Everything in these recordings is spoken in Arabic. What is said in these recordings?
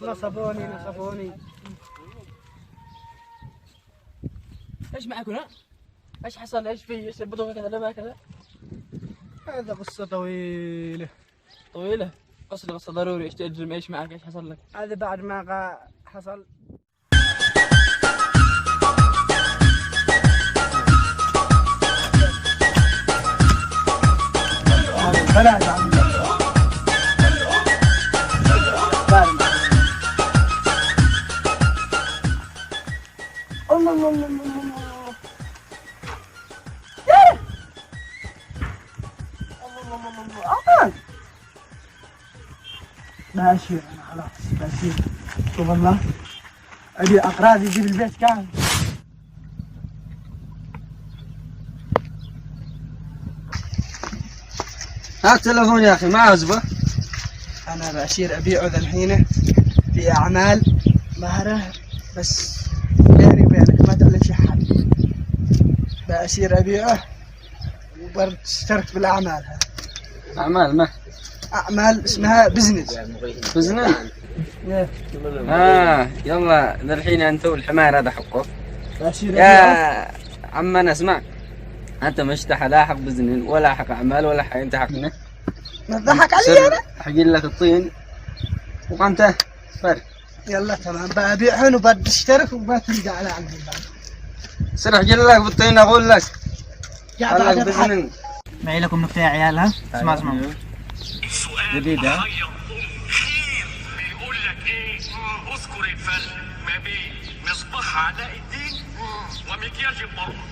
نصبوني. ايش معك هنا؟ ايش حصل؟ ايش في؟ ايش ربطوا كذا لما كذا؟ هذا قصة طويلة. قصة ضروري. ايش تجرم؟ ايش معك؟ ايش حصل لك؟ هذا بعد ما حصل بلاش الله ماشي انا خلاص ماشي. شوف الله ابي اقراض يجيب البيت كامل. هات تلفون يا اخي ما عزبه. انا بشير ابيعه ذا الحين في اعمال مهره بس بيني وبينك ما تعلن شي حد. بشير ابيعه وبرد اشتركت بالاعمال. اعمال ما اعمال اسمها بزنس. يلا الحين انت والحمار هذا حقه بشير يا عمنا. اسمع انت مش لا حق بزنس ولا حق اعمال ولا حق انت حقنا. ما تضحك علي انا؟ حقين لك الطين وقنته فرق. يلا تمام ببيعهن وبرد اشترك وما تلقى على عندي بعد. سرح جل لك بالطين اقول لك. قاعد بزنس. معي لكم نكتة يا عيال ها؟ اسمع جديدة. خير بيقول لك ايه؟ اذكر الفرق ما بين مصباح علاء الدين ومكياج المرأة.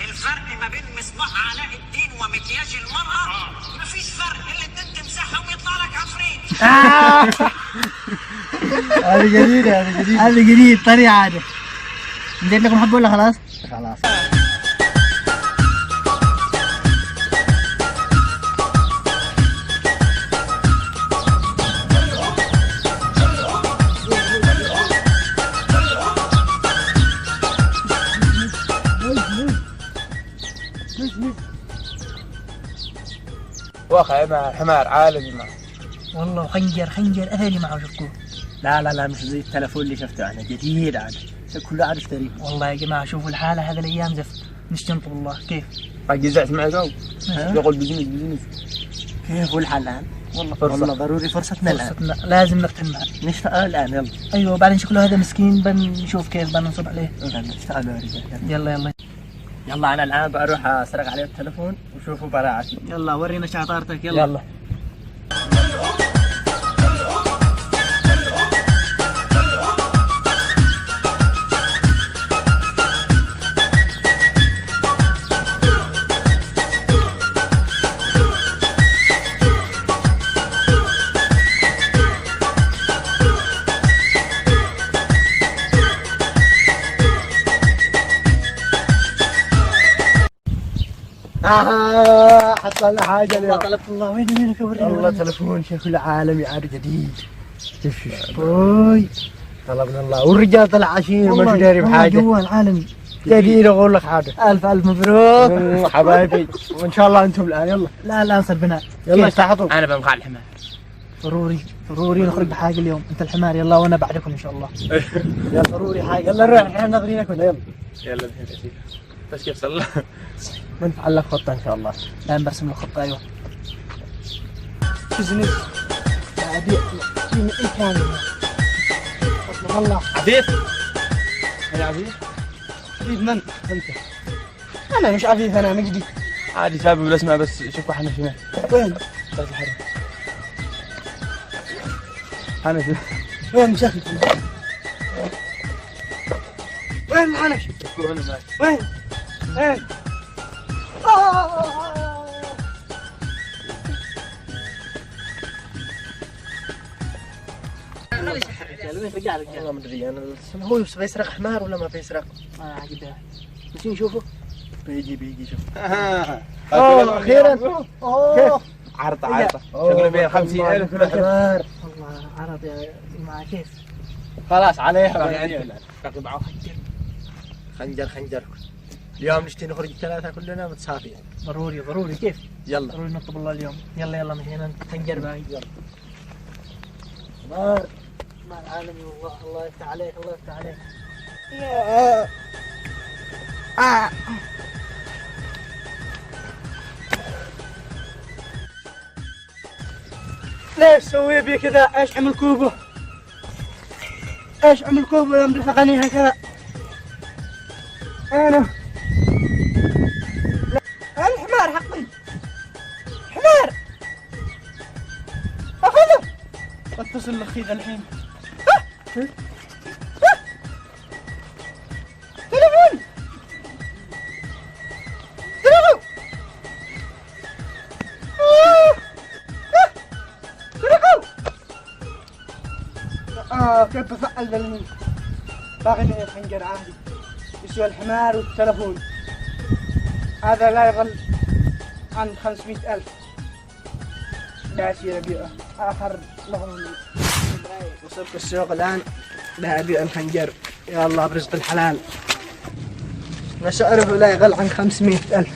الفرق ما بين مصباح علاء الدين ومكياج المرأة مفيش فرق، الاتنين تمسحهم ويطلع لك عفريت. هذا جديد طريقة عادي. ندير لكم حبة ولا خلاص؟ خلاص. واخا مع حمار عالمي معه والله خنجر اهلي معه شكوه. لا مش زي التلفون اللي شفته انا جديد عاد كله عارف اشتريه. والله يا جماعه شوفوا الحاله هذه الايام زفت نشتنط بالله كيف. جزعت معي جو يقول بزنس كيف والحال الان؟ والله ضروري فرصتنا الان لازم نغتنمها. نشتغل الان يلا. ايوه بعدين شكله هذا مسكين بنشوف كيف بننصب عليه. نشتغل يا رجال. يلا انا الان بروح اسرق عليه التلفون وشوفوا براعتي. يلا ورينا شطارتك. يلا. حصلنا حاجة اليوم. طلبت الله وينك وريني. والله تلفون شيخ العالمي عاد جديد. شوف اوي طلبنا الله والرجال طلع عشير مش داري بحاجة. جوا العالم جديد اقول لك حاجة. الف مبروك حبايبي وان شاء الله انتم الان. يلا لا نصل بناء. يلا استحطوا. انا بمقع الحمار. ضروري نخرج بحاجة اليوم. انت الحمار يلا وانا بعدكم ان شاء الله. يلا ضروري حاجة. يلا نروح احنا ناظرينك ولا يلا بس كيف صلى بنفعل لك خطة ان شاء الله. الان برسم لك خطة. ايوه بزنس ابيع اي كامل. والله عفيف. يا عفيف من انت؟ انا مش عفيف انا مجدي عادي سابق الاسماء بس شوفوا حنا شمال. وين؟ طيب الحرم حنش. وين مشاكل؟ وين الحنش؟ وين؟ والله ما ادري انا هو بيسرق حمار ولا ما بيسرق؟ عجيب بس نشوفه. بيجي شوف. اخيرا. كيف؟ عرضة شغله بين 50,000 كل حمار. والله عرض يا جماعه كيف؟ خلاص عليها يعني معه خنجر اليوم نشتي نخرج ثلاثة كلنا متسافين. ضروري كيف؟ يلا ضروري نطلب الله اليوم. يلا مشينا خنجر باقي. يلا مع العالمي والله. الله يفتح عليك، الله يفتح عليك. ليش سوي بي كذا؟ ايش عمل كوبه؟ ايش عمل كوبه يوم دفقني هكذا؟ انا الحمار حقي، حمار اخذه. اتصل لاخي ذا الحين. تليفون تليفون كيف بفعل بالمين؟ باقي لي الخنجر عادي. يسوى الحمار والتلفون. هذا لا يقل عن 500,000. لا يصير أبيعه. آخر لهم. وصلت السوق الآن لا أبيع الخنجر. يا الله برزق الحلال. وسعره لا يقل عن 500,000.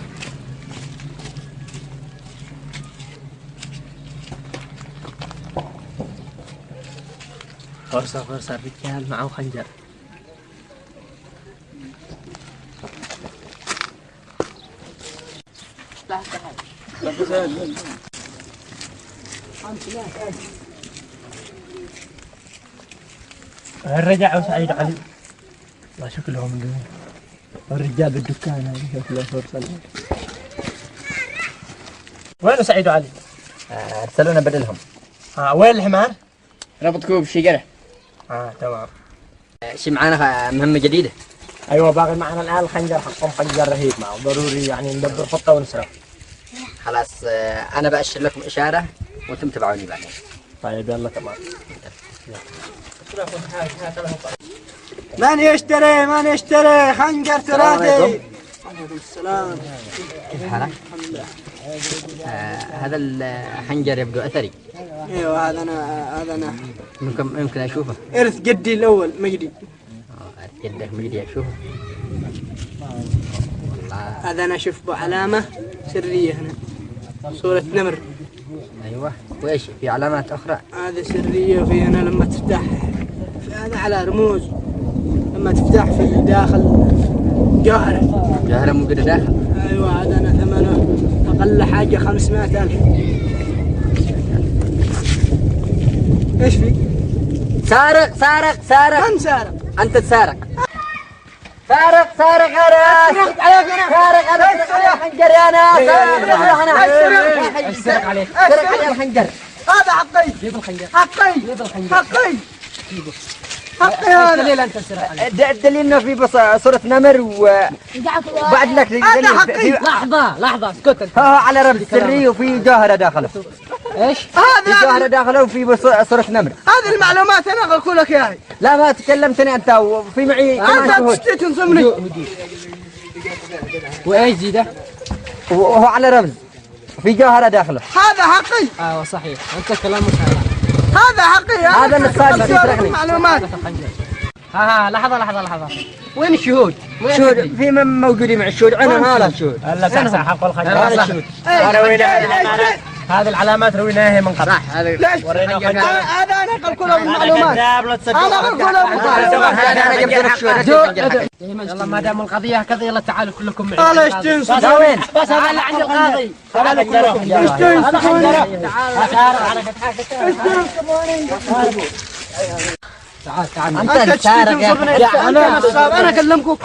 فرصة الرجال معه خنجر. الرجع وسعيد علي. الله شكلهم دول. الرجال بالدكان هذه شكله فرصة. وين سعيد علي؟ ارسلونا بدلهم. وين الحمار؟ ربط كوب شجرة. تمام. شي معانا مهمة جديدة. ايوه باقي معنا الان الخنجر حقهم، خنجر رهيب معه ضروري يعني ندبر خطة ونسرق. خلاص انا بأشر لكم اشارة وانتم تبعوني بعدين. طيب يلا تمام. من يشتري خنجر تراثي. عليكم السلام. كيف حالك؟ الحمد لله. هذا الخنجر يبدو اثري. ايوه هذا انا ممكن اشوفه. ارث جدي الاول مجدي. جدك مجدي اشوفه. هذا انا اشوف علامة سرية هنا. صورة نمر. ايوه وايش في علامات اخرى؟ هذا سرية في هنا لما تفتح. هذا على رموز. لما تفتح في الداخل جوهرة موجودة داخل. ايوه هذا انا ثمنه اقل حاجة 500,000. ايش في؟ سارق. من سارق؟ انت تسارق. سارق انا. سرقت عليك انا. سارق انا. خنجر انا. سرق عليك. سرق علي الخنجر. هذا حقي. جيب الخنجر. حقي هذا. دليل انت سرق عليه. الدليل انه في صورة نمر وبعد لك هذا حقي. لحظة اسكت انت. على رمز سري وفي جوهرة داخله. ايش؟ في جوهرة داخله وفي صورة نمر. هذه المعلومات انا اقول لك اياها. لا ما تكلمتني انت وفي معي كمان انت شهود. تشتي تنصمني. وايش زيده؟ وهو على رمز في جوهرة داخله. هذا حقي. صحيح انت كلامك هذا حقي. هذا اللي صار يسرقني. معلومات. لحظة وين الشهود؟ شهود في من موجودين مع الشهود. انا هذا الشهود. هلا صح حق الخنجر. هذا الشهود. هذه العلامات رويناها من قبل. صح هذا. ورينا هذا انا اقول لكم المعلومات. انا اقول لكم انا جبت لك شهود. يلا ما دام القضية هكذا يلا تعالوا كلكم معي. الله يشتنص. وين؟ بس هذا اللي عند القاضي. هذا كلكم. يشتنص. تعال انت سارق يا اخي. انا اكلمكم.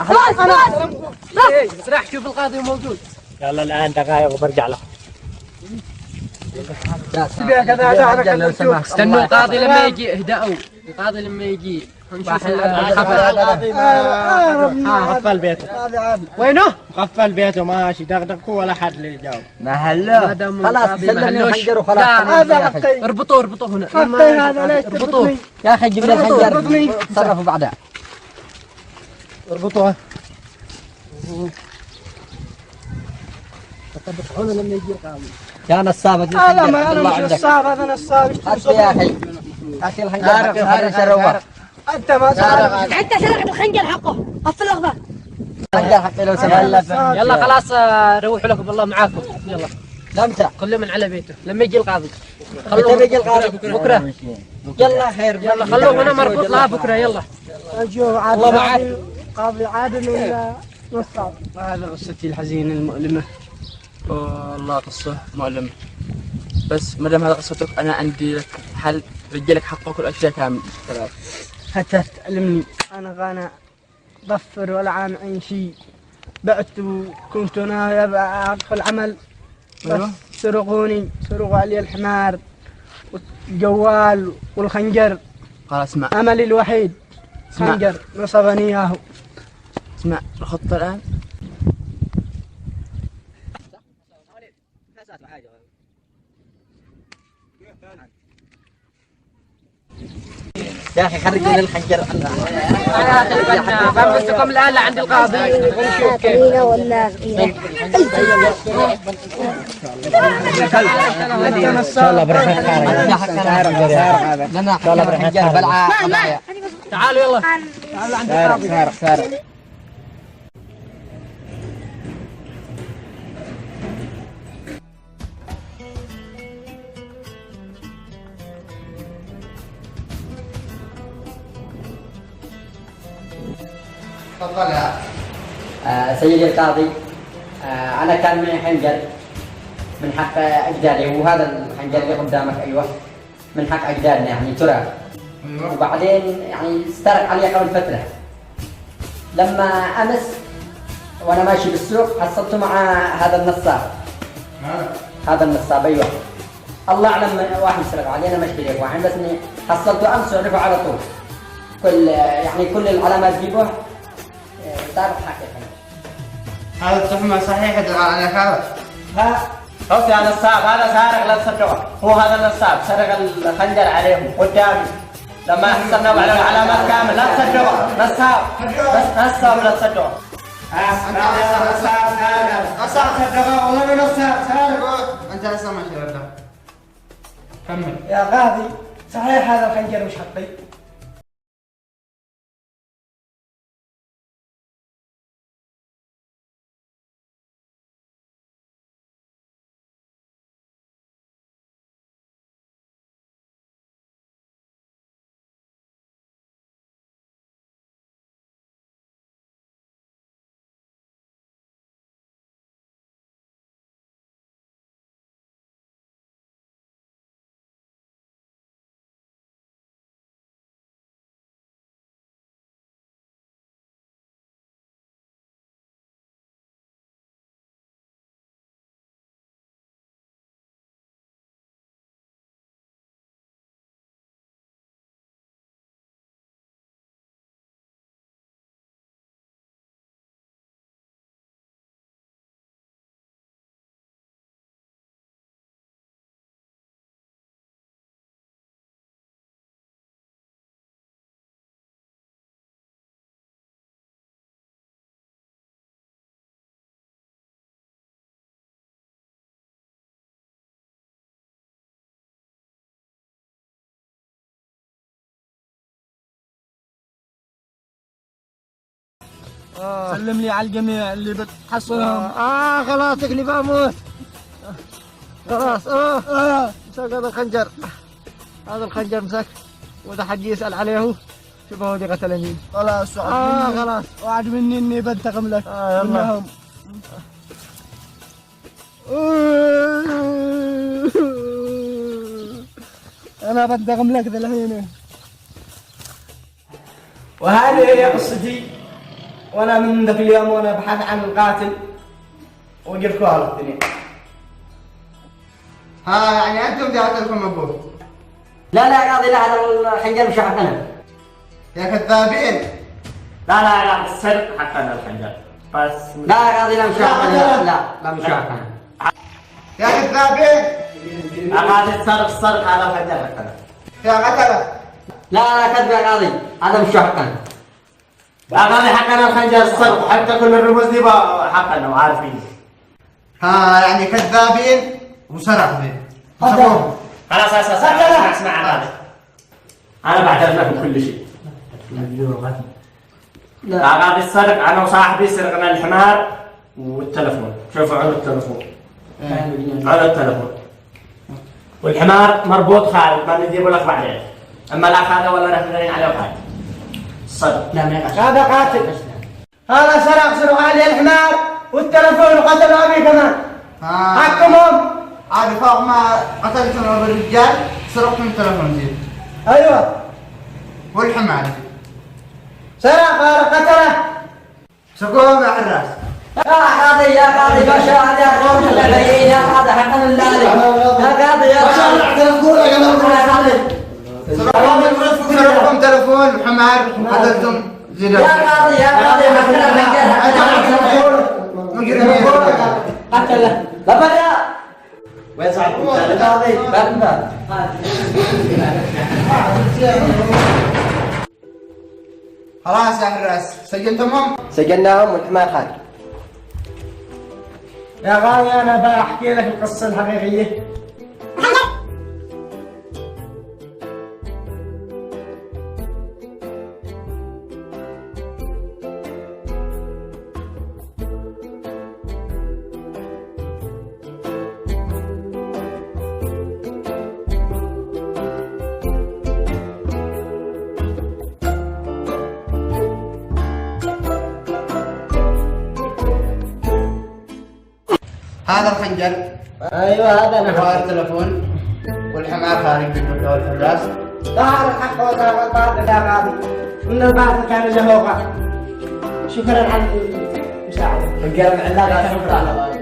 راح شوف القاضي موجود. يلا الان دقائق وبرجع لكم. استنوا القاضي لما يجي. اهدأوا القاضي لما يجي. نشوف قفل بيته. وينه؟ قفل بيته ماشي دغدغكوا ولا حد اللي يجاوب. ما هلا خلاص سلمني الخنجر وخلاص. هذا حقي. اربطوه هنا. حقي هذا لا اربطوه. يا اخي جيب لي الخنجر تصرفوا بعدها. اربطوها. هنا لما يجي القاضي. يا نصاب. هذا ما انا مش نصاب. هذا نصاب. هات يا اخي. هات الخنجر. انت ما سارق. انت سرقت الخنجر حقه. قفل الاخضر. الخنجر حقي لو سمحت. يلا خلاص روحوا لكم بالله معاكم. يلا امتى؟ كله من على بيته لما يجي القاضي. متى بيجي القاضي؟ بكره. يلا خير يلا خلوه هنا مربوط لها بكره يلا. الله معك. قاضي عادل ولا نصاب؟ هذا قصتي الحزينه المؤلمه. والله قصه مؤلمه. بس ما دام هذا قصتك انا عندي لك حل رجلك حقك والاشياء كامل. حتى تعلمني انا غانا ضفر ولا عن اي شيء. بعت وكنت انا ادخل عمل بس سرقوا علي الحمار والجوال والخنجر. خلاص اسمع املي الوحيد خنجر نصبني اياه. اسمع الخطه الان. يا اخي خرجوا لي الخنجر. بنبسكم الان لعند القاضي ونشوف كيف. ان شاء الله بركه ان شاء الله بركه بلعه. تعالوا يلا تعالوا عند القاضي. سارق تفضل يا سيدي القاضي، أنا كان معي خنجر من حق أجدادي، وهذا الخنجر اللي قدامك أيوه من حق أجدادنا يعني ترى. وبعدين يعني استرق علي قبل فترة. لما أمس وأنا ماشي بالسوق حصلته مع هذا النصاب. هذا النصاب أيوه. الله أعلم واحد سرق علي، أنا ماشي لك واحد بس إني حصلته أمس وعرفه على طول. كل العلامات جيبوه تعرف حقيقة. هذا التهمة صحيح على هذا؟ بص يا نصاب، هذا سارق لا تصدقه. هو هذا النصاب سرق الخنجر عليهم قدامي. لما حصلنا على العلامات كامل لا تصدقه. نصاب نصاب لا تصدقه. نصاب صدقه والله نصاب سارق. أنت لسه ما شربته. كمل. يا قاضي صحيح هذا الخنجر مش حقي. سلم لي على الجميع اللي بتحصلهم. خلاص تكلي بموت. خلاص مسك هذا الخنجر. هذا الخنجر مسك، وإذا حد يسأل عليه شوف هو دي قتلني. خلاص خلاص وعد مني اني بنتقم لك. يلا. انا بنتقم لك ذا الحين. وهذه هي قصتي، وانا من ذاك اليوم وانا ابحث عن القاتل وجبتكم على الدنيا. يعني انتم قاتلكم ابوه؟ لا يا قاضي، لا هذا الخنجر مش حقنا. يا كذابين. لا السرق حقنا الخنجر بس. لا يا قاضي، لا مش حقنا. لا مش حقنا. يا كذابين. هذا السرق هذا الخنجر حقنا. يا قتلة. لا كذب يا قاضي، هذا مش حقنا. هذا حقنا الخنجر السرق، حتى كل الرموز دي حقنا وعارفين. يعني كذابين وسرقين. خلاص اسمع هذا. انا بعترف لكم كل شيء. هذا السرق انا وصاحبي سرقنا الحمار والتلفون. شوفوا على التلفون. على التلفون. والحمار مربوط خالد، ما نجيبه لك بعدين. اما لا هذا ولا رفضين عليه قاتل صدق لا ما يقتل هذا قاتل هذا سرق علي الحمار والتلفون وقتلوا ابي كمان حكمهم عاد فوق ما قتلت انا بالرجال سرقت من تلفون زين ايوه والحمار سرق قتله سقوهم يا حراس يا قاضي يا قاضي ما شاء الله يا قوم البيين يا قاضي حقا لله يا قاضي يا قاضي سرقتم تلفون وحمار قتلتم زين يا قاضي يا قاضي مجرمين قتله بابا وين صاحبكم؟ قاضي بابا خلاص يا حراس سجلتمهم؟ سجلناهم والحمار خارج. يا غالي انا بحكي لك القصه الحقيقيه هذا الخنجر ايوه هذا انا وهذا التلفون والحمار خارج بالدولة والحراس ظهر الحق وظهر الباطل يا غالي ان الباطل كان زهوقا شكرا على المساعده القلب علاقة